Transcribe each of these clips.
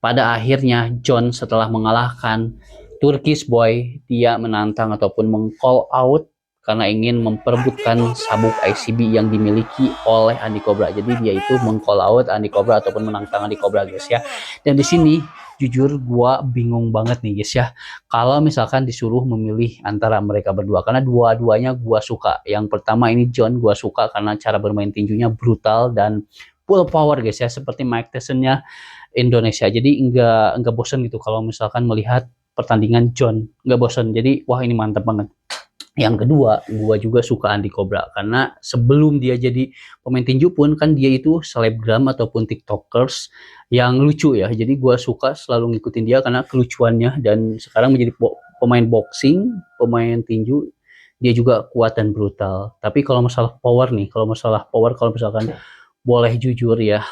pada akhirnya John setelah mengalahkan Turkish Boy, dia menantang ataupun meng-call out karena ingin memperebutkan sabuk ICB yang dimiliki oleh Andi Cobra. Jadi dia itu meng-call out Andi Cobra ataupun menantang Andi Cobra, guys ya. Dan di sini jujur gua bingung banget nih, guys ya. Kalau misalkan disuruh memilih antara mereka berdua, karena dua-duanya gua suka. Yang pertama ini John gua suka karena cara bermain tinjunya brutal dan full power, guys ya, seperti Mike Tyson-nya Indonesia. Jadi enggak bosan gitu kalau misalkan melihat pertandingan John, enggak bosan. Jadi wah, ini mantap banget. Yang kedua, gua juga suka Andi Cobra karena sebelum dia jadi pemain tinju pun kan dia itu selebgram ataupun tiktokers yang lucu ya. Jadi gua suka selalu ngikutin dia karena kelucuannya, dan sekarang menjadi pemain boxing, pemain tinju, dia juga kuat dan brutal. Tapi kalau masalah power nih, kalau misalkan boleh jujur ya,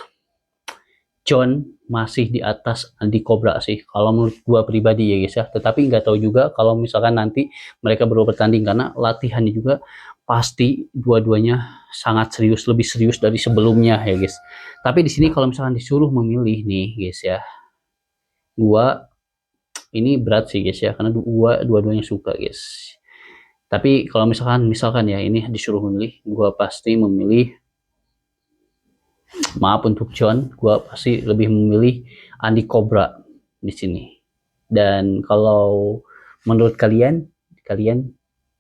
John masih di atas Andi Cobra sih kalau menurut gua pribadi ya, guys ya. Tetapi nggak tahu juga kalau misalkan nanti mereka baru bertanding, karena latihannya juga pasti dua-duanya sangat serius, lebih serius dari sebelumnya ya, guys. Tapi di sini kalau misalkan disuruh memilih nih, guys ya, gua ini berat sih, guys ya, karena gua dua-duanya suka, guys. Tapi kalau misalkan ya ini disuruh memilih, gua pasti memilih, maaf untuk John, gue pasti lebih memilih Andi Cobra di sini. Dan kalau menurut kalian, menurut kalian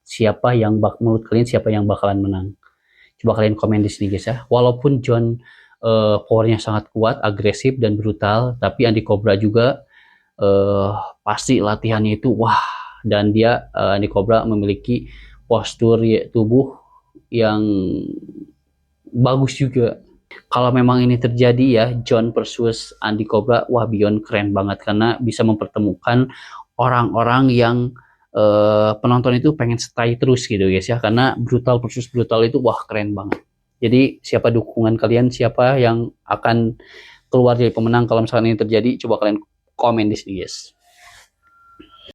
siapa yang bakalan menang? Coba kalian komen di sini, guys ya. Walaupun John powernya sangat kuat, agresif dan brutal, tapi Andi Cobra juga pasti latihannya itu wah, dan dia Andi Cobra memiliki postur tubuh yang bagus juga. Kalau memang ini terjadi ya, John versus Andi Cobra, wah beyond keren banget karena bisa mempertemukan orang-orang yang penonton itu pengen stay terus gitu, guys ya, karena brutal versus brutal itu wah keren banget. Jadi siapa dukungan kalian, siapa yang akan keluar jadi pemenang kalau misalkan ini terjadi, coba kalian komen di sini, guys.